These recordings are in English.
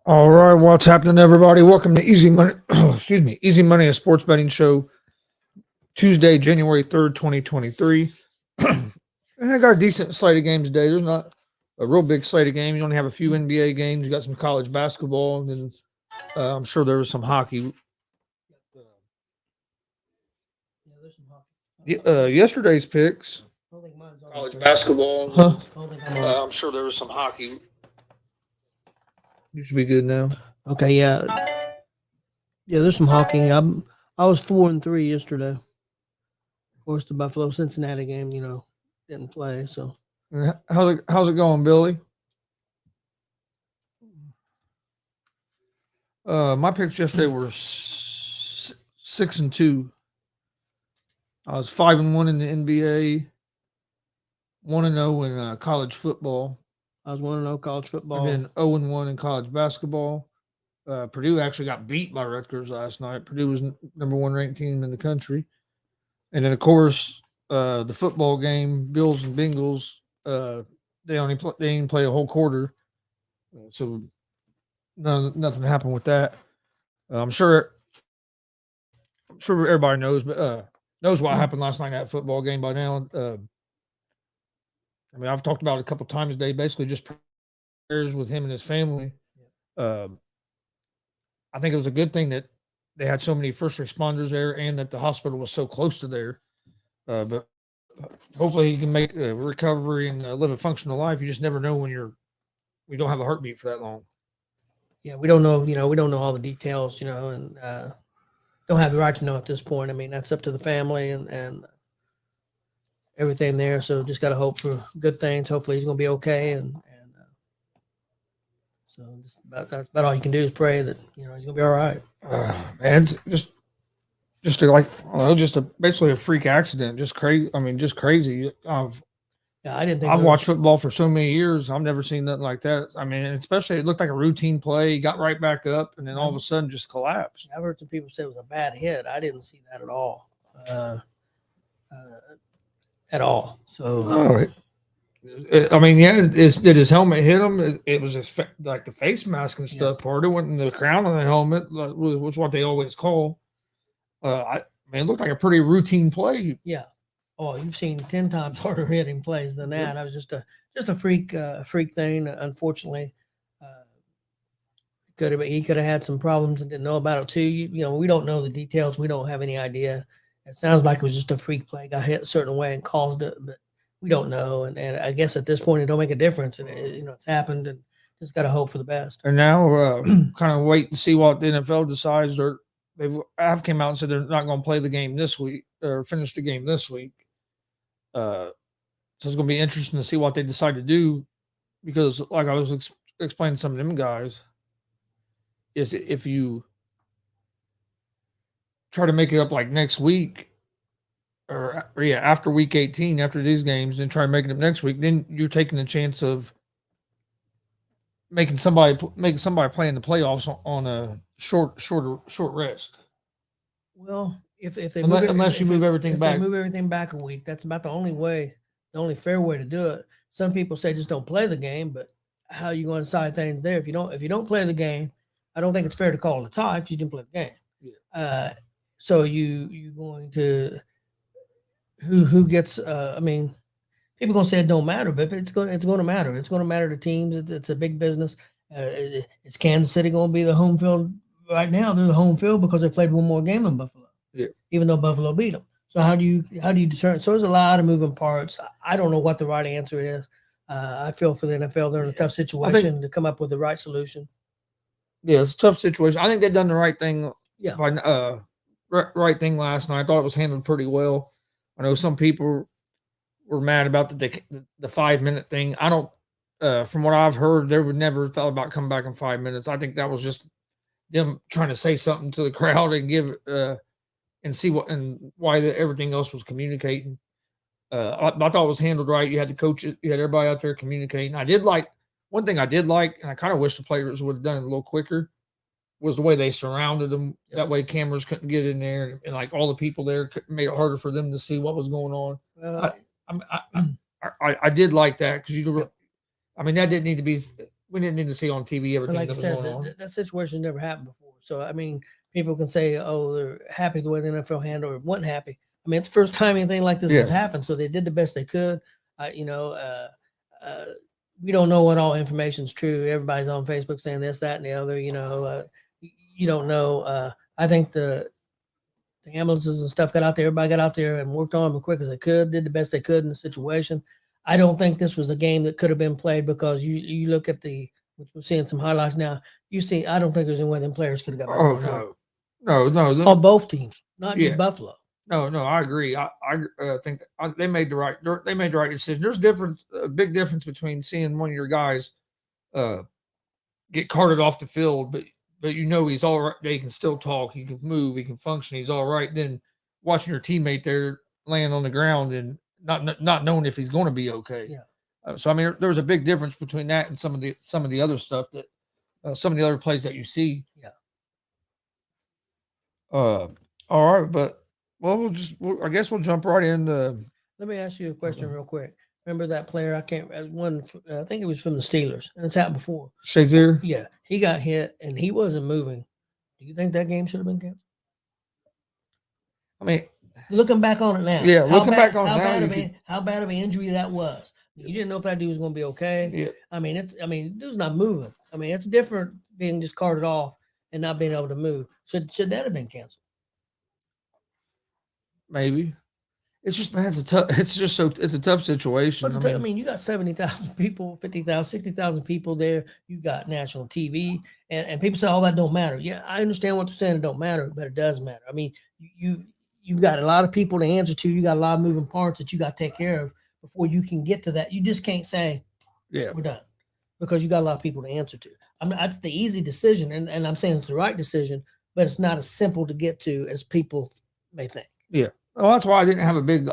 All right, what's happening, everybody? Welcome to Easy Money. Excuse me, Easy Money, a sports betting show. Tuesday, January 3rd, 2023. I got a decent slate of games today. There's not a real big slate of games. You only have a few NBA games. You got some college basketball, and then I'm sure there was some hockey. Yesterday's picks. College basketball. Huh? I'm sure there was some hockey. You should be good now. Okay, yeah. There's some hockey. I was 4-3 yesterday. Of course, the Buffalo-Cincinnati game, didn't play. So how's it going, Billy? My picks yesterday were 6-2. I was 5-1 in the NBA, 1-0 in college football. I was 1-0 college football. And then 0-1 in college basketball. Purdue actually got beat by Rutgers last night. Purdue was number 1 ranked team in the country. And then, of course, the football game, Bills and Bengals, they didn't play a whole quarter. So nothing happened with that. I'm sure everybody knows, but knows what happened last night in that football game by now. I've talked about it a couple times today, basically just prayers with him and his family. I think it was a good thing that they had so many first responders there and that the hospital was so close to there. But hopefully he can make a recovery and live a functional life. You just never know when we don't have a heartbeat for that long. Yeah, we don't know, we don't know all the details, and don't have the right to know at this point. That's up to the family and everything there. So just got to hope for good things. Hopefully he's going to be okay. And so that's about all you can do is pray that, he's going to be all right. Man, it's basically a freak accident. Just crazy. Just crazy. I've watched football for so many years. I've never seen nothing like that. Especially it looked like a routine play. He got right back up and then all of a sudden just collapsed. I've heard some people say it was a bad hit. I didn't see that at all. So, did his helmet hit him? It was just like the face mask and stuff part. It wasn't the crown of the helmet, which is what they always call. It looked like a pretty routine play. Yeah. Oh, you've seen 10 times harder hitting plays than that. It was just a freak thing. Unfortunately, he could have had some problems and didn't know about it too. We don't know the details. We don't have any idea. It sounds like it was just a freak play, got hit a certain way and caused it, but we don't know. And I guess at this point, it don't make a difference. And it's happened, and just got to hope for the best. And now, kind of wait to see what the NFL decides. Or they've came out and said they're not going to play the game this week or finish the game this week. So it's going to be interesting to see what they decide to do. because like I was explaining to some of them guys, is if you try to make it up like next week or yeah, after week 18, after these games, and try making it up next week, then you're taking the chance of making somebody play in the playoffs on a short rest. Well, if they move Unless you move everything if they back. move everything back a week, that's about the only fair way to do it. Some people say just don't play the game, but how are you going to decide things there? If you don't play the game, I don't think it's fair to call it a tie if you didn't play the game. Yeah. So you going to who gets? I mean, people gonna say it don't matter, but it's going to matter. It's going to matter to teams. It's a big business. Is Kansas City going to be the home field right now? They're the home field because they played one more game in Buffalo. Yeah. Even though Buffalo beat them. So how do you determine? So there's a lot of moving parts. I don't know what the right answer is. I feel for the NFL. They're in a tough situation to come up with the right solution. Yeah, it's a tough situation. I think they've done the right thing. Yeah. By right thing last night. I thought it was handled pretty well. I know some people were mad about the 5-minute thing. I don't. From what I've heard, they would never thought about coming back in 5 minutes. I think that was just them trying to say something to the crowd and give and see what and why everything else was communicating. I thought it was handled right. You had the coaches, you had everybody out there communicating. One thing I did like, and I kind of wish the players would have done it a little quicker, was the way they surrounded them. Yep. That way cameras couldn't get in there, and like all the people there made it harder for them to see what was going on. I did like that because that didn't need to be. We didn't need to see on TV everything like that was going on. That situation never happened before. So I mean, people can say, "Oh, they're happy the way the NFL handled it," or wasn't happy. I mean, it's the first time anything like this has happened, so they did the best they could. We don't know what all information is true. Everybody's on Facebook saying this, that, and the other. You don't know. I think the ambulances and stuff got out there. Everybody got out there and worked on them as quick as they could, did the best they could in the situation. I don't think this was a game that could have been played because you look at which we're seeing some highlights now. I don't think there's any way them players could have got back. No. On both teams, not just Buffalo. No, I agree. I think they made the right decision. There's a big difference between seeing one of your guys get carted off the field, but he's all right. They can still talk. He can move. He can function. He's all right. Then watching your teammate there laying on the ground and not knowing if he's going to be okay. Yeah. So there's a big difference between that and some of the other stuff that some of the other plays that you see. Yeah. All right, but. Well, I guess we'll jump right in. Let me ask you a question real quick. Remember that player? I think it was from the Steelers, and it's happened before. Shazier? Yeah, he got hit, and he wasn't moving. Do you think that game should have been canceled? I mean, looking back on it now. Yeah, how bad of an injury that was. You didn't know if that dude was going to be okay. Yeah. I mean, dude's not moving. I mean, it's different being just carted off and not being able to move. Should that have been canceled? Maybe. It's just, man, it's a tough situation. I mean, you got 70,000 people, 50,000, 60,000 people there. You got national TV, and people say all that don't matter. Yeah, I understand what they're saying. It don't matter, but it does matter. I mean, you've got a lot of people to answer to. You got a lot of moving parts that you got to take care of before you can get to that. You just can't say, we're done, because you got a lot of people to answer to. I mean, that's the easy decision, and I'm saying it's the right decision, but it's not as simple to get to as people may think. Yeah. Well, that's why I didn't have a big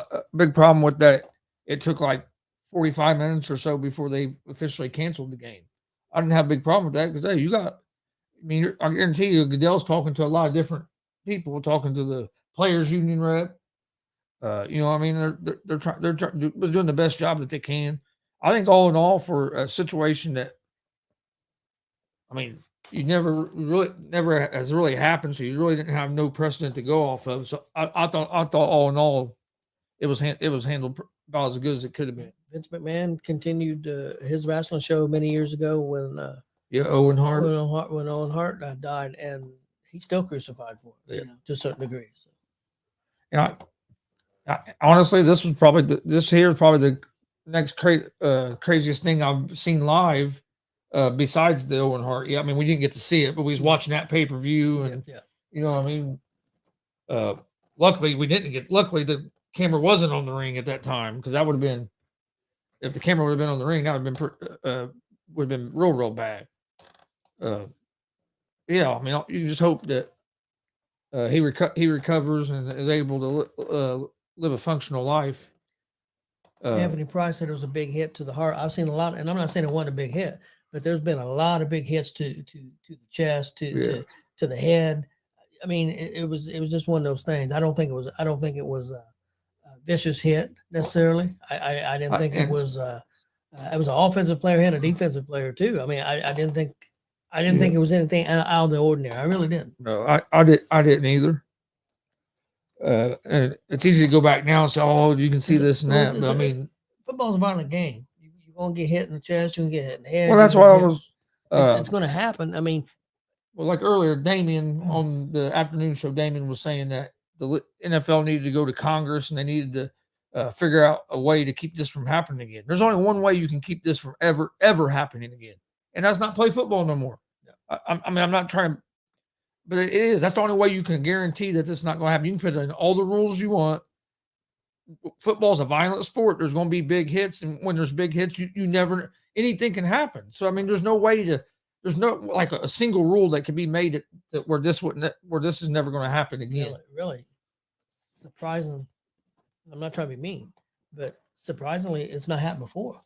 problem with that. It took like 45 minutes or so before they officially canceled the game. I didn't have a big problem with that because, hey, I guarantee you, Goodell's talking to a lot of different people, talking to the players union rep. They're doing the best job that they can. I think all in all, for a situation that, you never has really happened, so you really didn't have no precedent to go off of. So I thought all in all, it was handled about as good as it could have been. Vince McMahon continued his wrestling show many years ago when Owen Hart. When Owen Hart died, and he's still crucified for it, to a certain degree. So. I honestly, this is probably the next craziest thing I've seen live. Besides the Owen Hart, we didn't get to see it, but we was watching that pay-per-view, and luckily we didn't get. Luckily the camera wasn't on the ring at that time, because that would have been. if the camera would have been on the ring, that would have been real bad. Yeah, I mean, you just hope that he recovers and is able to live a functional life. Anthony Price said it was a big hit to the heart. I've seen a lot, and I'm not saying it wasn't a big hit, but there's been a lot of big hits to the chest, to the head. I mean, it was just one of those things. I don't think it was a vicious hit necessarily. I didn't think it was. It was an offensive player and a defensive player too. I mean, I didn't think it was anything out of the ordinary. I really didn't. No, I didn't either. And it's easy to go back now and say, "Oh, you can see this and that." But I mean, football's a violent game. You're gonna get hit in the chest. You're gonna get hit in the head. Well, that's why I was. It's going to happen. I mean, well, like earlier, Damien on the afternoon show, Damien was saying that the NFL needed to go to Congress and they needed to figure out a way to keep this from happening again. There's only one way you can keep this from ever happening again, and that's not play football no more. Yeah. I mean, I'm not trying to. But it is. That's the only way you can guarantee that this is not going to happen. You can put in all the rules you want. Football's a violent sport. There's going to be big hits, and when there's big hits, you never anything can happen. So I mean, there's no like a single rule that can be made that where this is never going to happen again. Really, surprising. I'm not trying to be mean, but surprisingly, it's not happened before.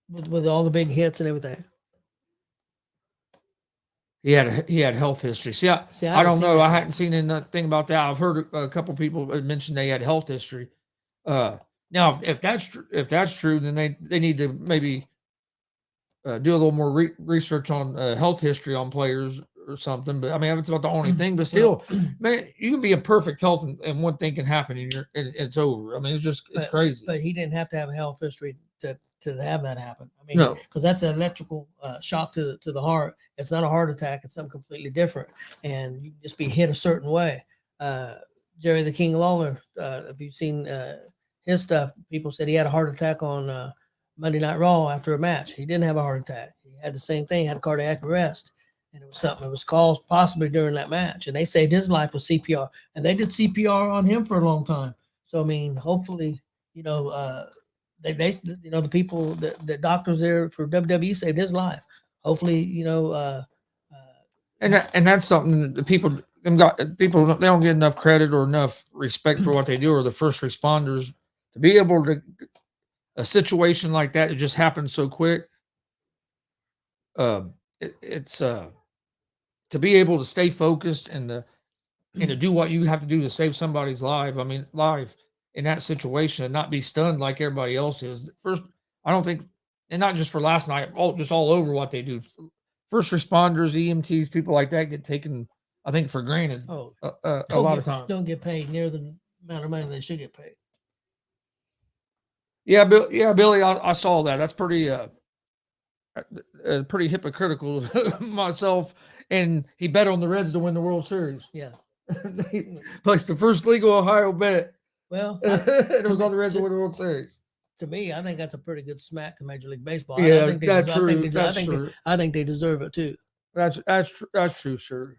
With all the big hits and everything. He had health history. See, I don't know. I hadn't seen anything about that. I've heard a couple people mention they had health history. Now, if that's true, then they need to maybe do a little more research on health history on players or something. But I mean, it's not the only thing. But still, man, you can be in perfect health and one thing can happen and it's over. I mean, it's crazy. But he didn't have to have a health history to have that happen. I mean, no, because that's an electrical shock to the heart. It's not a heart attack. It's something completely different, and you just be hit a certain way. Jerry the King Lawler, if you've seen his stuff, people said he had a heart attack on Monday Night Raw after a match. He didn't have a heart attack. He had the same thing. He had cardiac arrest, and it was something that was caused possibly during that match. And they saved his life with CPR, and they did CPR on him for a long time. So I mean, hopefully, they the people the doctors there for WWE saved his life. Hopefully, and that's something that the people they don't get enough credit or enough respect for what they do, or the first responders to be able to a situation like that. It just happens so quick. It's to be able to stay focused and to do what you have to do to save somebody's life. I mean, life in that situation and not be stunned like everybody else is. First, I don't think, and not just for last night, all over what they do. First responders, EMTs, people like that get taken, I think, for granted. A lot of times don't get paid near the amount of money they should get paid. Yeah, Billy, I saw that. That's pretty hypocritical myself. And he bet on the Reds to win the World Series. Yeah, he placed the first legal Ohio bet. Well, it was on the Reds to win the World Series. To me, I think that's a pretty good smack to Major League Baseball. Yeah, that's true. I think they deserve it too. That's true, sir.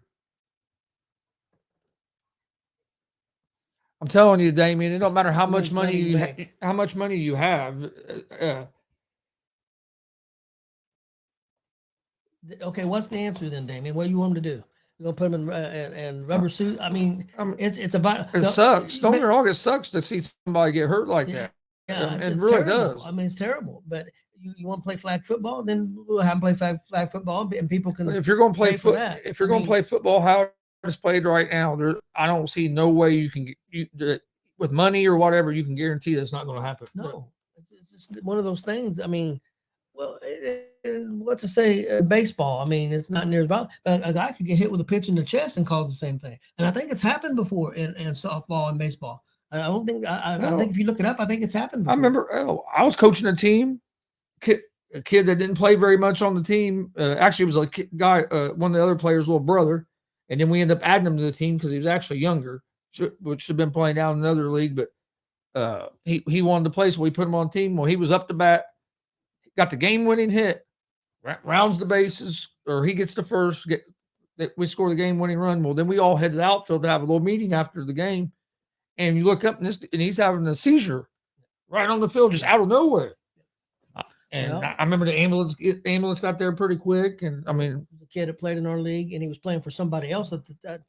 I'm telling you, Damien, it don't matter how much money you have. Okay, what's the answer then, Damien? What do you want them to do? You're gonna put them in rubber suit? I mean, it's about. It sucks. Don't get me wrong. It sucks to see somebody get hurt like that. Yeah, it really does. I mean, it's terrible. But you want to play flag football, then we'll have them play flag football, and people can. If you're going to play play football, how it's played right now, I don't see no way you can with money or whatever you can guarantee that's not going to happen. No, it's just one of those things. I mean, well, what to say? Baseball. I mean, it's not near as violent. A guy could get hit with a pitch in the chest and cause the same thing. And I think it's happened before in softball and baseball. I don't think. I think if you look it up, I think it's happened before. I remember. I was coaching a team. A kid that didn't play very much on the team. Actually, it was a guy. One of the other players' little brother. And then we ended up adding him to the team because he was actually younger, which should have been playing down in another league. But he wanted to play, so we put him on the team. Well, he was up to bat, got the game-winning hit, rounds the bases, or he gets the first. We score the game-winning run. Well, then we all head to the outfield to have a little meeting after the game. And you look up, and he's having a seizure. right on the field, just out of nowhere. And Well, I remember the ambulance got there pretty quick. And I mean, the kid that played in our league, and he was playing for somebody else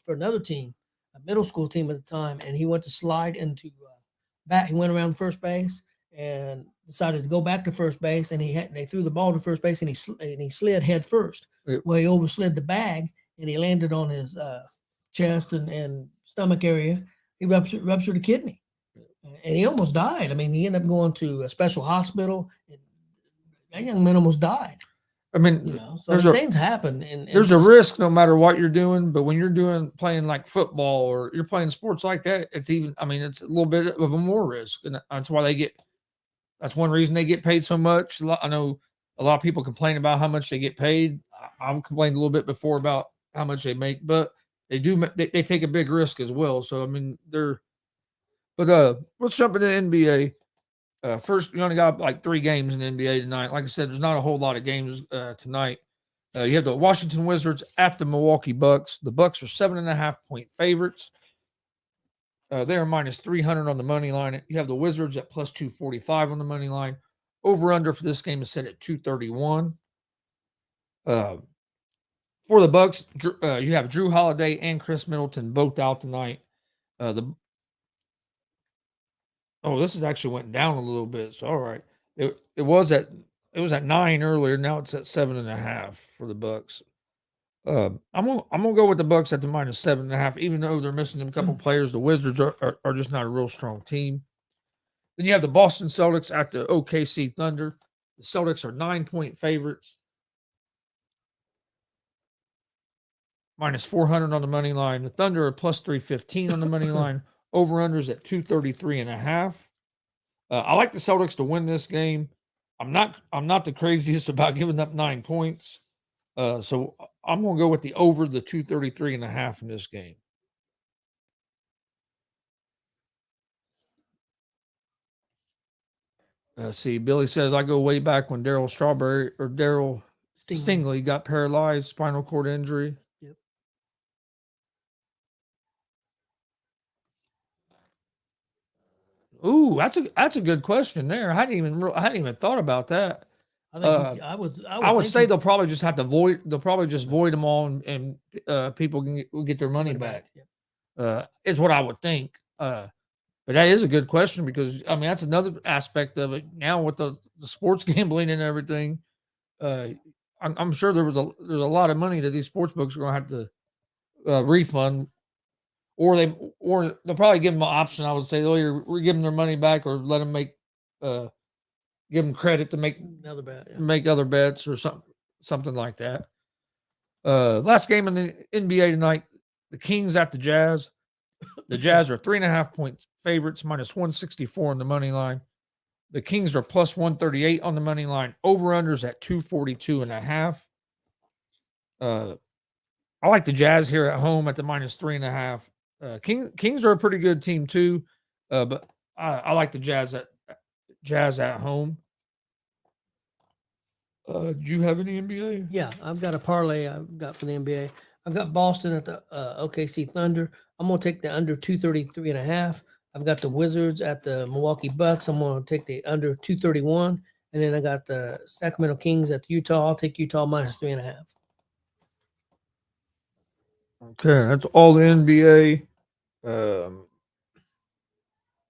for another team, a middle school team at the time, and he went to slide into back. He went around first base and decided to go back to first base, and they threw the ball to first base, and he slid head first. Yep. Well, he overslid the bag, and he landed on his chest and stomach area. He ruptured a kidney, and he almost died. I mean, he ended up going to a special hospital. And that young man almost died. I mean, You know, so things happen, and there's a risk no matter what you're doing. But when you're playing like football or you're playing sports like that, it's even. I mean, it's a little bit of a more risk, and that's why that's one reason they get paid so much. I know a lot of people complain about how much they get paid. I've complained a little bit before about how much they make, but they take a big risk as well. So I mean, let's jump into the NBA. First, you only got like 3 games in the NBA tonight. Like I said, there's not a whole lot of games tonight. You have the Washington Wizards at the Milwaukee Bucks. The Bucks are 7.5-point favorites. They are minus 300 on the money line. You have the Wizards at plus 245 on the money line. Over under for this game is set at 231. For the Bucks, you have Drew Holiday and Chris Middleton both out tonight. This is actually went down a little bit. So all right, it was at 9 earlier. Now it's at 7.5 for the Bucks. I'm gonna go with the Bucks at the minus 7.5, even though they're missing a couple players. The Wizards are just not a real strong team. Then you have the Boston Celtics at the OKC Thunder. The Celtics are 9-point favorites, minus 400 on the money line. The Thunder are plus 315 on the money line. Over-unders at 233.5. I like the Celtics to win this game. I'm not the craziest about giving up 9 points. So I'm going to go with the over the 233.5 in this game. See, Billy says I go way back when Daryl Stingley got paralyzed, spinal cord injury. Yep. Ooh, that's a good question there. I hadn't even thought about that. I would say they'll probably just have to void. They'll probably just void them all, and people will get their money back. Yep. Is what I would think. But that is a good question because I mean that's another aspect of it. Now with the sports gambling and everything, I'm sure there's a lot of money that these sports books are going to have to refund, or they'll probably give them an option. I would say, we're giving their money back, or let them give them credit to make another bet, make other bets or something like that. Last game in the NBA tonight, the Kings at the Jazz. The Jazz are 3.5-point favorites, minus 164 on the money line. The Kings are plus 138 on the money line. Over-unders at 242.5. I like the Jazz here at home at the minus 3.5. Kings are a pretty good team too, but I like the Jazz at home. Do you have any NBA? Yeah, I've got a parlay I've got for the NBA. I've got Boston at the OKC Thunder. I'm going to take the under 233.5. I've got the Wizards at the Milwaukee Bucks. I'm going to take the under 231. And then I got the Sacramento Kings at Utah. I'll take Utah minus 3.5. Okay, that's all the NBA.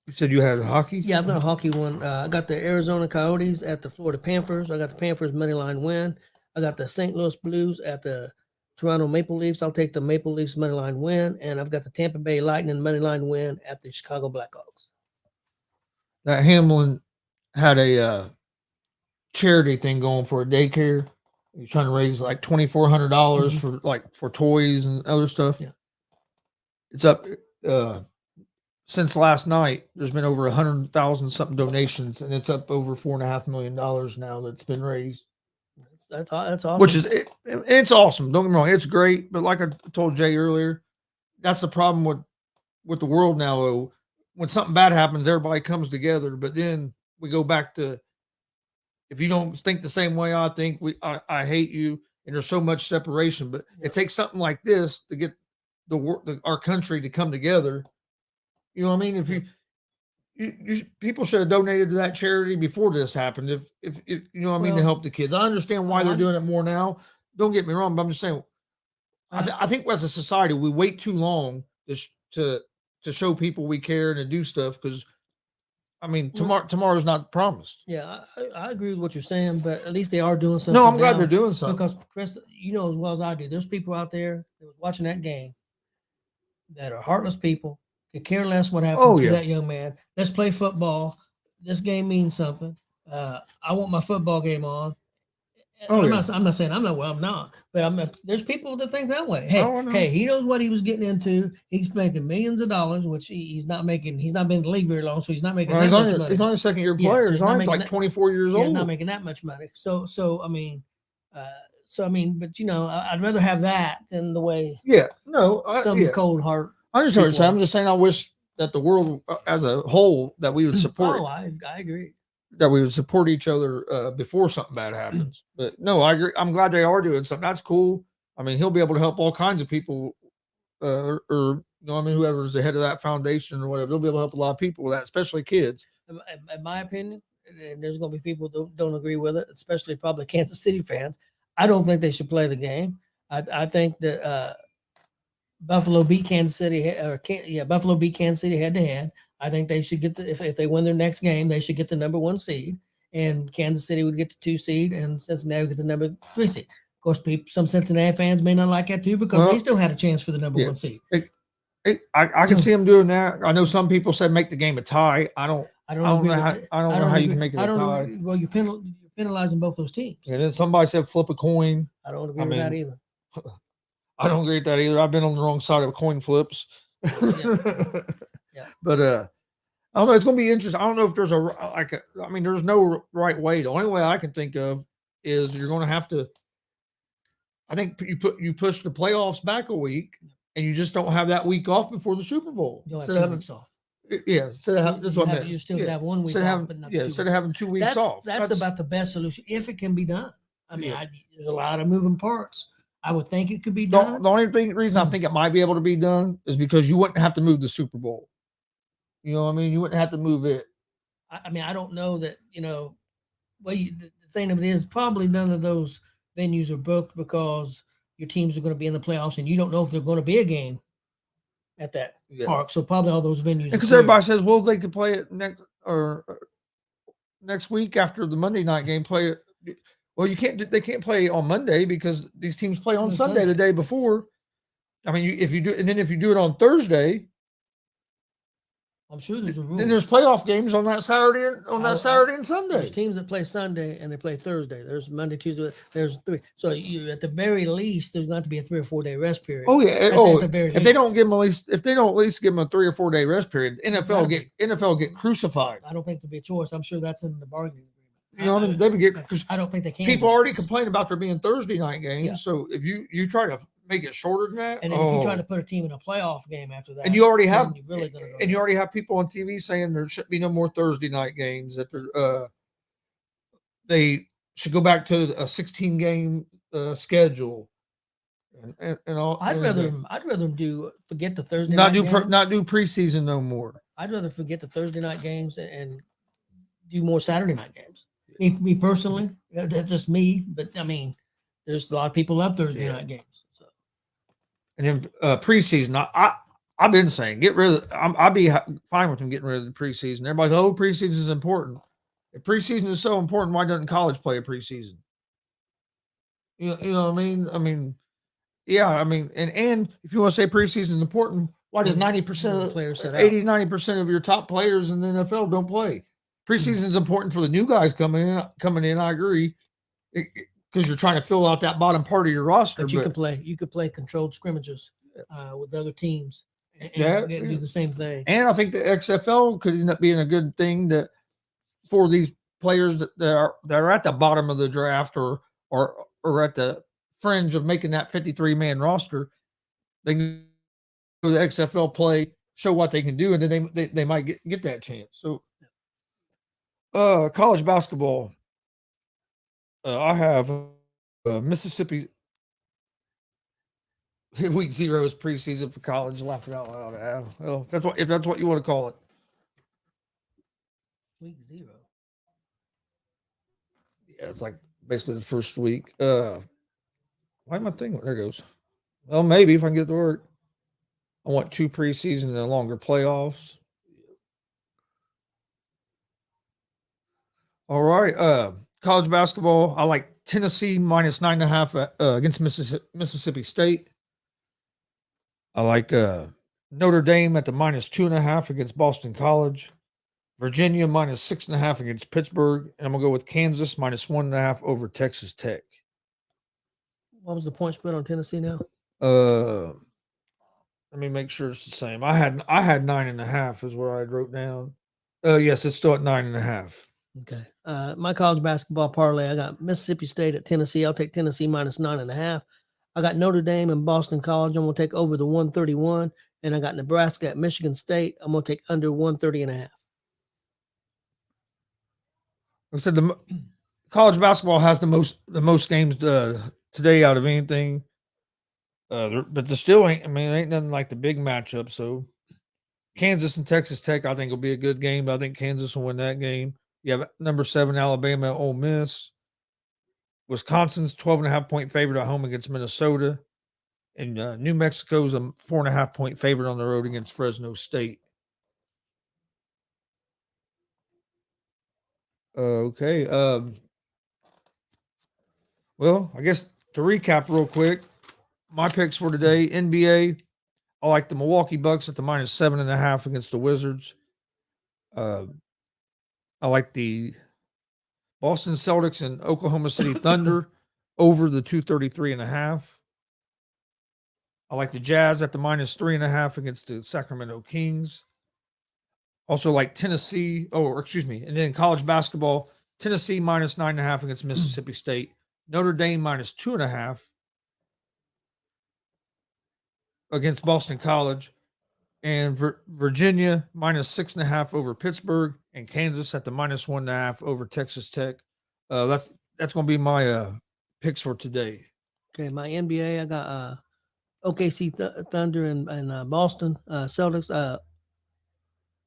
You said you had hockey? Yeah, I've got a hockey one. I got the Arizona Coyotes at the Florida Panthers. I got the Panthers money line win. I got the St. Louis Blues at the Toronto Maple Leafs. I'll take the Maple Leafs money line win. And I've got the Tampa Bay Lightning money line win at the Chicago Blackhawks. That Hamlin had a charity thing going for a daycare. He's trying to raise like $2,400 for toys and other stuff. Yeah. It's up since last night. There's been over 100,000 something donations, and it's up over $4.5 million now that's been raised. That's awesome. Which is it's awesome. Don't get me wrong, it's great. But like I told Jay earlier, that's the problem with the world now. When something bad happens, everybody comes together. But then we go back to, if you don't think the same way I think, I hate you, and there's so much separation. But it takes something like this to get our country to come together. You know what I mean? If people should have donated to that charity before this happened. If you know what I mean, to Well, help the kids. I understand why they're I'm- doing it more now. Don't get me wrong, but I'm just saying. I think as a society we wait too long to show people we care and to do stuff because I mean tomorrow's not promised. Yeah, I agree with what you're saying, but at least they are doing something. No, I'm glad now they're doing something. because Chris, you know as well as I do, there's people out there that was watching that game that are heartless people, could care less what happened Oh, to yeah. that young man. Let's play football. This game means something. I want my football game on. Oh, I'm yeah. not. I'm not saying I'm not. Well, I'm not. But there's people that think that way. Hey, Oh, I know. hey, he knows what he was getting into. He's making millions of dollars, which he's not making. He's not been in the league very long, so he's not making Well, that he's, much only, money. he's only a second year Yeah, player. so he's he's not only making like that- 24 years Yeah, old. he's not making that much money. So I mean, but you know, I'd rather have that than the way Yeah, no, some cold heart. I understand what you're people saying. are. I'm just saying I wish that the world as a whole that we would support Oh, I agree. that we would support each other before something bad happens. But no, I agree. I'm glad they are doing something. That's cool. I mean, he'll be able to help all kinds of people, or you know, I mean, whoever's the head of that foundation or whatever, they'll be able to help a lot of people with that, especially kids. In my opinion, and there's going to be people who don't agree with it, especially probably Kansas City fans. I don't think they should play the game. I think that Buffalo beat Kansas City, Buffalo beat Kansas City head to head. I think they should get if they win their next game, they should get the number 1 seed, and Kansas City would get the 2 seed, and Cincinnati would get the number 3 seed. Of course, some Cincinnati fans may not like that too because they still had a chance for the number 1 seed. I can see them doing that. I know some people said make the game a tie. I don't know how you can make it a tie. Well, you're penalizing both those teams. And then somebody said flip a coin. I don't agree with that either. I don't agree with that either. I've been on the wrong side of coin flips. Yeah. But I don't know. It's going to be interesting. I don't know if there's there's no right way. The only way I can think of is you're going to have to. I think you push the playoffs back a week, and you just don't have that week off before the Super Bowl. You don't have 2 weeks off. Yeah, instead of that's what I meant. You still have 1 week instead off, of but not instead of having 2 weeks off. That's about the best solution if it can be done. I mean, there's a lot of moving parts. I would think it could be done. The only reason I think it might be able to be done is because you wouldn't have to move the Super Bowl. You know what I mean? You wouldn't have to move it. I mean, I don't know that, you know, the thing of it is probably none of those venues are booked because your teams are going to be in the playoffs and you don't know if there's going to be a game at that park. So probably all those venues. Because everybody says, well, they could play it next week after the Monday night game. Play it. Well, they can't play on Monday because these teams play on Sunday the day before. I mean, if you do it on Thursday, I'm sure there's a rule. Then there's playoff games on that Saturday and Sunday. There's teams that play Sunday and they play Thursday. There's Monday, Tuesday. There's 3. So you at the very least, there's going to be a 3 or 4 day rest period. Oh yeah. At the very least. If they don't at least give them a 3 or 4 day rest period, NFL get crucified. I don't think there'll be a choice. I'm sure that's in the bargaining agreement. You know what I mean? They would get because I don't think they can. People already complain about there being Thursday night games. Yeah. So if you try to make it shorter than that, and then if you try to put a team in a playoff game after that, and you already have you already have people on TV saying there should be no more Thursday night games. That they should go back to a 16 game schedule. And all. I'd rather them forget the Thursday not night do not do preseason no more. I'd rather forget the Thursday night games and do more Saturday night games. Me personally, that's just me. But I mean, there's a lot of people love Thursday night games. So. And then preseason, I've been saying get rid of. I'd be fine with them getting rid of the preseason. Everybody's preseason is important. If preseason is so important, why doesn't college play a preseason? You know what I mean? I mean, yeah, I mean, and if you want to say preseason is important, why does 90% of players 90% of your top players in the NFL don't play? Preseason is important for the new guys coming in. I agree, because you're trying to fill out that bottom part of your roster. But you could play controlled scrimmages with other teams and do the same thing. And I think the XFL could end up being a good thing that for these players that are at the bottom of the draft or at the fringe of making that 53-man roster, they can go to the XFL, play, show what they can do, and then they might get that chance. So. College basketball. I have Mississippi. Week 0 is preseason for college. Laughing out loud. Well, if that's what you want to call it. Week 0. Yeah, it's like basically the first week. Why am I thinking? There it goes. Well, maybe if I can get to work. I want 2 preseason and a longer playoffs. All right. College basketball. I like Tennessee minus 9.5 against Mississippi State. I like Notre Dame at the minus 2.5 against Boston College. Virginia minus 6.5 against Pittsburgh. And I'm gonna go with Kansas minus 1.5 over Texas Tech. What was the point spread on Tennessee now? Let me make sure it's the same. I had 9.5 is what I wrote down. Yes, it's still at 9.5. Okay. My college basketball parlay, I got Mississippi State at Tennessee. I'll take Tennessee minus 9.5. I got Notre Dame and Boston College. I'm going to take over the 131. And I got Nebraska at Michigan State. I'm going to take under 130.5. Like I said, the college basketball has the most games today out of anything. But there still ain't. I mean, it ain't nothing like the big matchup. So Kansas and Texas Tech, I think, will be a good game. But I think Kansas will win that game. You have number 7 Alabama, Ole Miss. Wisconsin's 12.5-point favorite at home against Minnesota, and New Mexico's a 4.5-point favorite on the road against Fresno State. Okay. Well, I guess to recap real quick, my picks for today: NBA. I like the Milwaukee Bucks at the minus 7.5 against the Wizards. I like the Boston Celtics and Oklahoma City Thunder over the 233.5. I like the Jazz at the minus 3.5 against the Sacramento Kings. Also like Tennessee, and then college basketball, Tennessee minus 9.5 against Mississippi State. Notre Dame minus 2.5 against Boston College. And Virginia minus 6.5 over Pittsburgh, and Kansas at the minus 1.5 over Texas Tech. That's going to be my picks for today. Okay, my NBA, I got OKC Thunder and Boston Celtics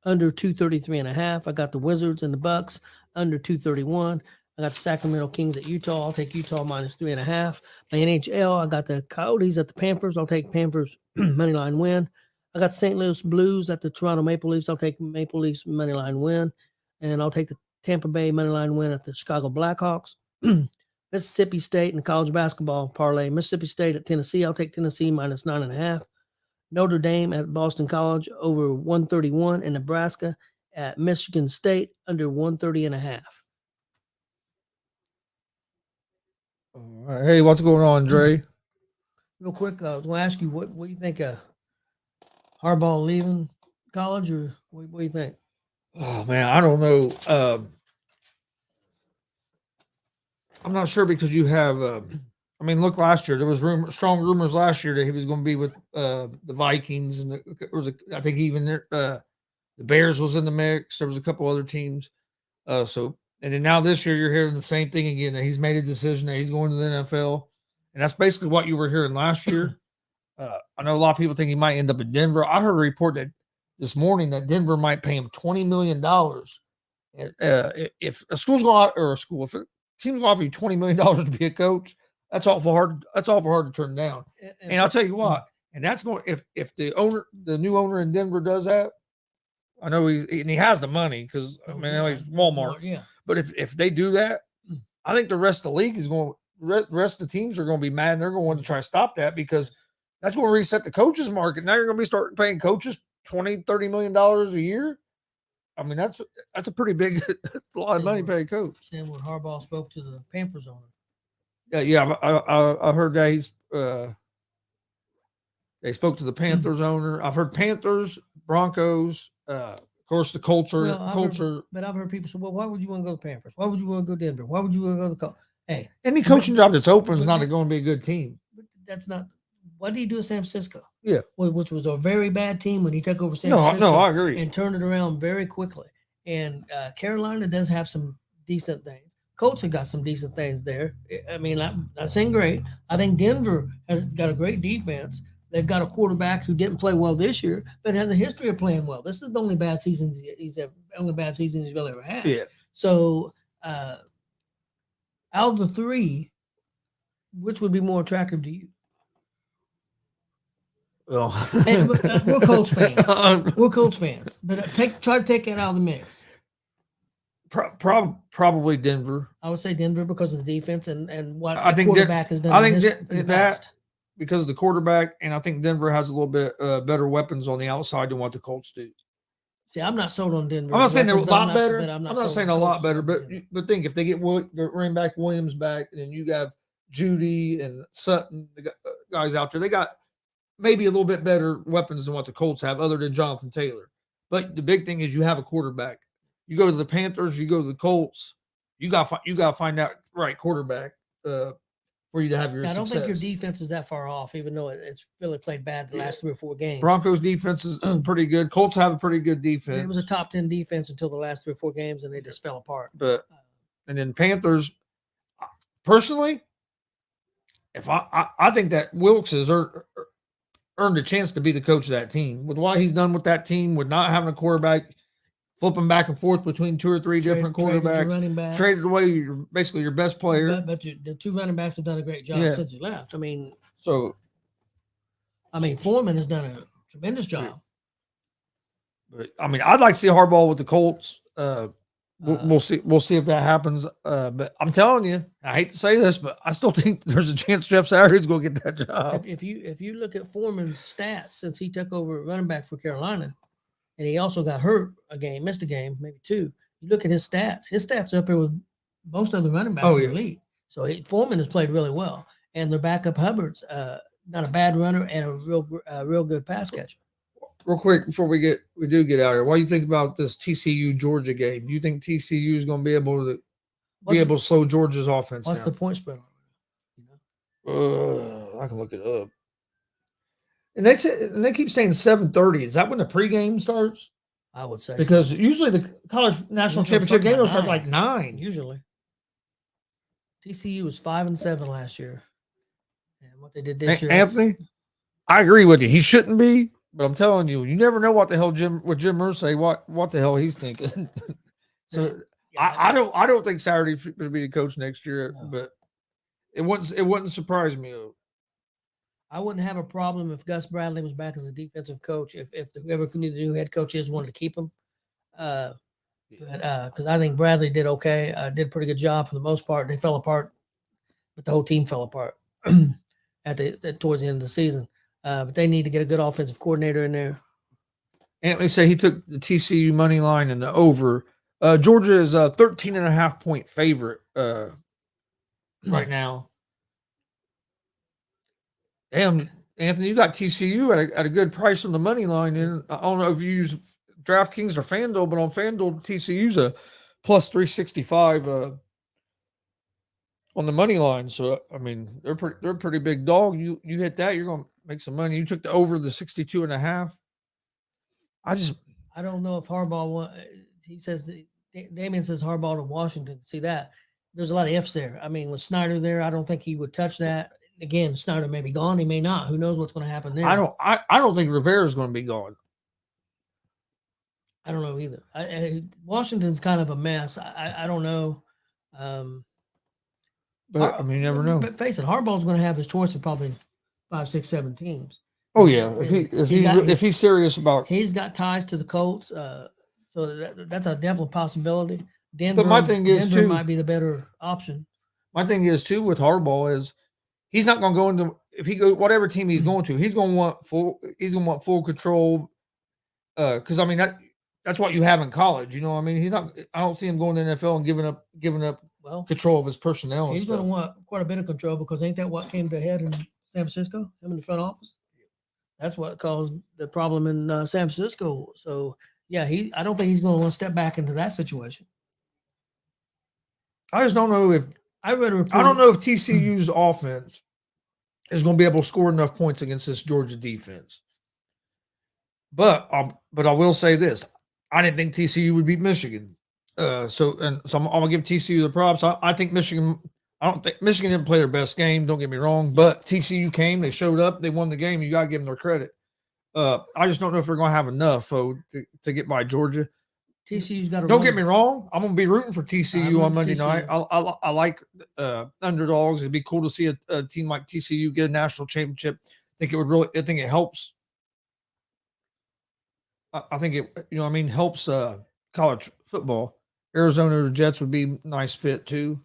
under 233.5. I got the Wizards and the Bucks under 231. I got the Sacramento Kings at Utah. I'll take Utah minus 3.5. My NHL, I got the Coyotes at the Panthers. I'll take Panthers money line win. I got St. Louis Blues at the Toronto Maple Leafs. I'll take Maple Leafs money line win. And I'll take the Tampa Bay money line win at the Chicago Blackhawks. Mississippi State and college basketball parlay. Mississippi State at Tennessee. I'll take Tennessee minus 9.5. Notre Dame at Boston College over 131, and Nebraska at Michigan State under 130.5. All right. Hey, what's going on, Dre? Real quick, I was going to ask you, what do you think of Harbaugh leaving college, or what do you think? Oh, man, I don't know. I'm not sure because you have look, last year there was strong rumors last year that he was going to be with the Vikings, and I think even the Bears was in the mix. There was a couple other teams. And then now this year you're hearing the same thing again, that he's made a decision that he's going to the NFL, and that's basically what you were hearing last year. I know a lot of people think he might end up in Denver. I heard a report that this morning that Denver might pay him $20 million. If a school's going if a team's going to offer you $20 million to be a coach, that's awful hard. That's awful hard to turn down. And I'll tell you what, and that's going if the new owner in Denver does that. I know he has the money because he's Walmart. Yeah. But if they do that, I think the rest of the league is going. The rest of the teams are going to be mad, and they're going to want to try to stop that because that's going to reset the coaches market. Now you're going to be starting paying coaches $20-30 million a year. I mean, that's a pretty big, a lot of money to pay a coach. Same when Harbaugh spoke to the Panthers owner. Yeah, I heard that they spoke to the Panthers owner. I've heard Panthers, Broncos, of course the Colts are. But I've heard people say, "Well, why would you want to go to the Panthers? Why would you want to go to Denver? Why would you want to go to the Colts?" Hey, any coaching job that's open is not going to be a good team. But that's not. What did he do at San Francisco? Yeah, which was a very bad team when he took over San Francisco. No, I agree. And turned it around very quickly. And Carolina does have some decent things. Colts have got some decent things there. I mean, I'm not saying great. I think Denver has got a great defense. They've got a quarterback who didn't play well this year, but has a history of playing well. This is the only bad season he's ever only bad season he's really ever had. Yeah. So, out of the three, which would be more attractive to you? Well, And, we're Colts fans. We're Colts fans, but try to take that out of the mix. Probably Denver. I would say Denver because of the defense and what I the think quarterback has done. I think in the past. Because of the quarterback, and I think Denver has a little bit better weapons on the outside than what the Colts do. See, I'm not sold on Denver. I'm not saying they're a lot better. I'm not saying a lot better, but think if they get the running back Williams back, and then you have Judy and Sutton, the guys out there, they got maybe a little bit better weapons than what the Colts have, other than Jonathan Taylor. But the big thing is you have a quarterback. You go to the Panthers, you go to the Colts, you got to find that right quarterback for you to have your success. I don't think your defense is that far off, even though it's really played bad the last 3 or 4 games. Broncos defense is pretty good. Colts have a pretty good defense. It was a top 10 defense until the last 3 or 4 games, and they just fell apart. But and then Panthers, personally, if I think that Wilkes has earned a chance to be the coach of that team. With what he's done with that team, with not having a quarterback, flipping back and forth between 2 or 3 different quarterbacks, traded away basically your best player. But the 2 running backs have done a great job since he left. I mean, Foreman has done a tremendous job. But I mean, I'd like to see Harbaugh with the Colts. We'll see. We'll see if that happens. But I'm telling you, I hate to say this, but I still think there's a chance Jeff Saturday's going to get that job. If you look at Foreman's stats since he took over running back for Carolina, and he also got hurt missed a game, maybe 2. You look at his stats. His stats are up there with most of the running backs in the league. So Foreman has played really well, and their backup Hubbard's not a bad runner and a real good pass catcher. Real quick before we do get out of here, what do you think about this TCU Georgia game? Do you think TCU is going to be able to slow Georgia's offense? What's the point spread on it? I can look it up. And they keep saying 7:30. Is that when the pregame starts? I would say because usually the college national championship game will start like 9. Usually, TCU was 5-7 last year, and what they did this year. Anthony, I agree with you. He shouldn't be, but I'm telling you, you never know what the hell Jim Irsay what the hell he's thinking. So I don't think Saturday should be the coach next year, but it wouldn't surprise me. I wouldn't have a problem if Gus Bradley was back as a defensive coach. If whoever the new head coach is wanted to keep him, because I think Bradley did okay, did a pretty good job for the most part. They fell apart, but the whole team fell apart towards the end of the season. But they need to get a good offensive coordinator in there. Anthony said he took the TCU money line and the over. Georgia is a 13.5-point favorite right now. Damn, Anthony, you got TCU at a good price on the money line. And I don't know if you use DraftKings or FanDuel, but on FanDuel, TCU's a plus 365 on the money line. So I mean, they're a pretty big dog. You hit that, you're going to make some money. You took the over the 62.5. I don't know if Harbaugh. He says Damien says Harbaugh to Washington. See that? There's a lot of ifs there. I mean, with Snyder there, I don't think he would touch that. Again, Snyder may be gone. He may not. Who knows what's going to happen there? I don't think Rivera is going to be gone. I don't know either. Washington's kind of a mess. I don't know. But I mean, you never know. But face it, Harbaugh's going to have his choice of probably 5, 6, 7 teams. Oh yeah, if he's serious about, he's got ties to the Colts, so that's a definite possibility. Denver, but my thing is Denver too, might be the better option. My thing is too with Harbaugh is he's not going to go into if he go whatever team he's going to, he's going to want full control. Because I mean that's what you have in college, you know. I mean, he's not. I don't see him going to the NFL and giving up control of his personnel. He's going to want quite a bit of control because ain't that what came to head in San Francisco? Him in the front office. That's what caused the problem in San Francisco. So yeah, I don't think he's going to want to step back into that situation. I just don't know if I don't know if TCU's offense is going to be able to score enough points against this Georgia defense. But I will say this: I didn't think TCU would beat Michigan. So I'm going to give TCU the props. I think Michigan. I don't think Michigan didn't play their best game. Don't get me wrong, but TCU came. They showed up. They won the game. You got to give them their credit. I just don't know if they're going to have enough to get by Georgia. TCU's got to. Don't get me wrong. I'm going to be rooting for TCU on Monday TCU. night. I like underdogs. It'd be cool to see a team like TCU get a national championship. I think it helps. I think it, helps college football. Arizona the Jets would be a nice fit too.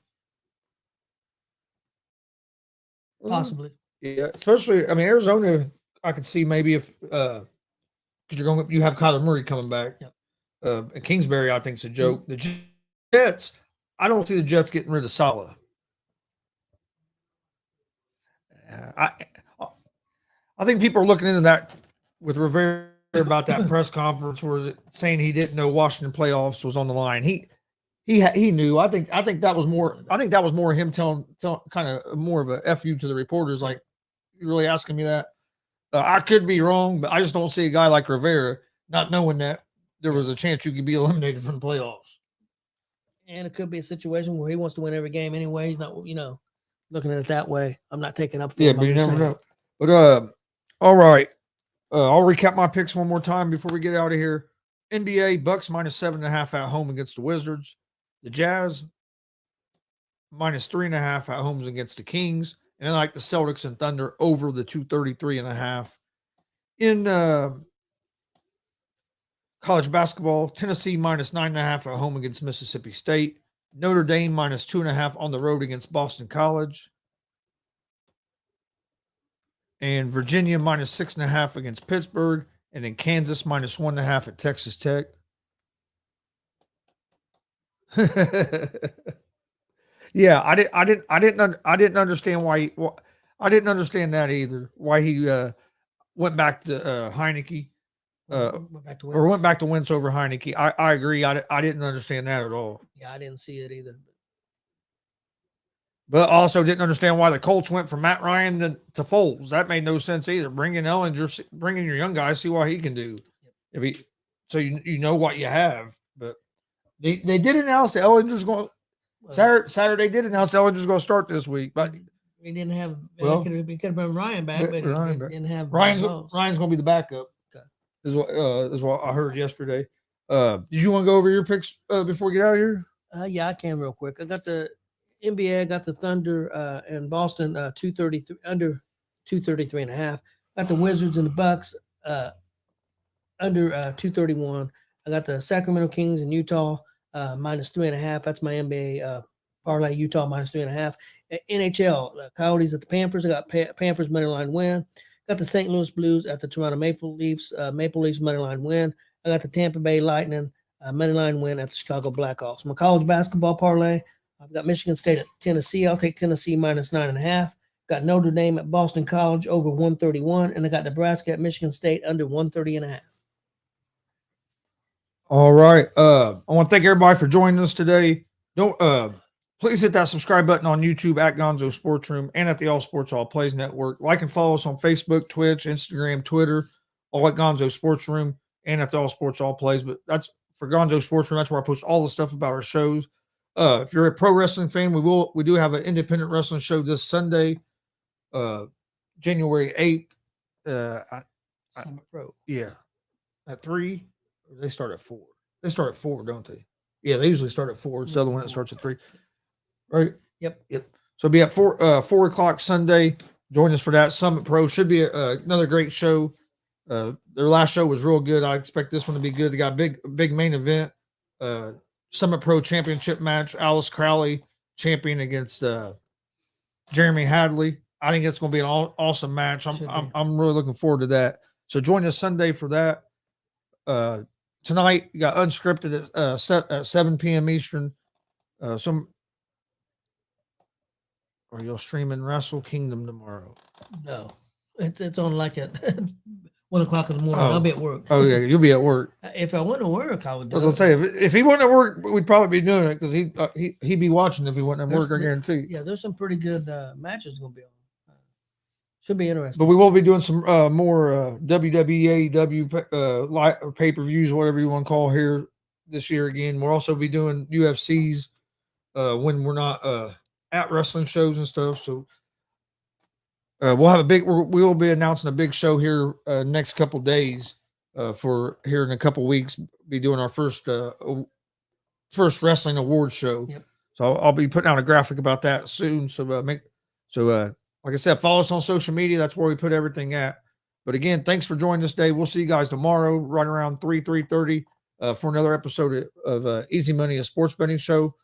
Possibly. Yeah, especially, Arizona, I could see maybe if, because you have Kyler Murray coming back. Yep. And Kingsbury, I think, is a joke. The Jets, I don't see the Jets getting rid of Saleh. I think people are looking into that with Rivera about that press conference where saying he didn't know Washington playoffs was on the line. He knew. I think that was more. I think that was more him telling kind of more of a fu to the reporters. Like, you really asking me that? I could be wrong, but I just don't see a guy like Rivera not knowing that there was a chance you could be eliminated from the playoffs. And it could be a situation where he wants to win every game anyway. He's not, looking at it that way. I'm not taking up for him. But you never know. But all right. I'll recap my picks one more time before we get out of here. NBA Bucks -7.5 at home against the Wizards. The Jazz -3.5 at home against the Kings. And I like the Celtics and Thunder over the 233.5. In college basketball, Tennessee -9.5 at home against Mississippi State. Notre Dame -2.5 on the road against Boston College. And Virginia -6.5 against Pittsburgh. And then Kansas -1.5 at Texas Tech. Yeah, I didn't understand why. I didn't understand that either. Why he went back to Heineke, went back to Wentz over Heineke. I agree. I didn't understand that at all. Yeah, I didn't see it either. But also didn't understand why the Colts went from Matt Ryan to Foles. That made no sense either. Bring in Ellinger, bring in your young guy, see what he can do. Yep. So you know what you have. But they did announce that Ellinger's going. Saturday did announce Ellinger's going to start this week, but we didn't have. Well, it could have been Ryan back, but didn't have Ryan's going to be the backup. Okay, is what I heard yesterday. Did you want to go over your picks before we get out of here? Yeah, I can real quick. I got the NBA. I got the Thunder and Boston 233 under 233.5. Got the Wizards and the Bucks under 231. I got the Sacramento Kings and Utah -3.5. That's my NBA parlay. Utah -3.5. NHL, the Coyotes at the Panthers. I got Panthers money line win. Got the St. Louis Blues at the Toronto Maple Leafs. Maple Leafs money line win. I got the Tampa Bay Lightning money line win at the Chicago Blackhawks. My college basketball parlay. I've got Michigan State at Tennessee. I'll take Tennessee -9.5. Got Notre Dame at Boston College over 131, and I got Nebraska at Michigan State under 130.5. All right. I want to thank everybody for joining us today. Don't please hit that subscribe button on YouTube at Gonzo Sports Room and at the All Sports All Plays Network. Like and follow us on Facebook, Twitch, Instagram, Twitter, all at Gonzo Sports Room and at the All Sports All Plays. But that's for Gonzo Sports Room. That's where I post all the stuff about our shows. If you're a pro wrestling fan, we do have an independent wrestling show this Sunday, January 8th. Summit Pro. Yeah. At 3. They start at 4. They start at 4, don't they? Yeah, they usually start at 4. It's the other one that starts at 3. Right? Yep. So it'll be at 4 o'clock Sunday. Join us for that. Summit Pro should be another great show. Their last show was real good. I expect this one to be good. They got a big main event. Summit Pro championship match. Alice Crowley champion against Jeremy Hadley. I think it's going to be an awesome match. I'm really looking forward to that. So join us Sunday for that. Tonight, you got Unscripted at 7 p.m. Eastern. Are you streaming Wrestle Kingdom tomorrow? No. It's on like at 1 o'clock in the morning. I'll be at work. Oh, yeah. You'll be at work. If I went to work, I would do it. I was going to say, if he wasn't at work, we'd probably be doing it because he'd be watching if he wasn't at work, I guarantee. Yeah, there's some pretty good matches going to be on. Should be interesting. But we will be doing some more WWE, pay-per-views, whatever you want to call here this year again. We'll also be doing UFCs when we're not at wrestling shows and stuff. So we'll have we will be announcing a big show here next couple days for here in a couple weeks. Be doing our first wrestling awards show. Yep. So I'll be putting out a graphic about that soon. So like I said, follow us on social media. That's where we put everything at. But again, thanks for joining us today. We'll see you guys tomorrow, right around 3:30, for another episode of Easy Money, a sports betting show.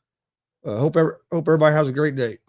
Hope everybody has a great day.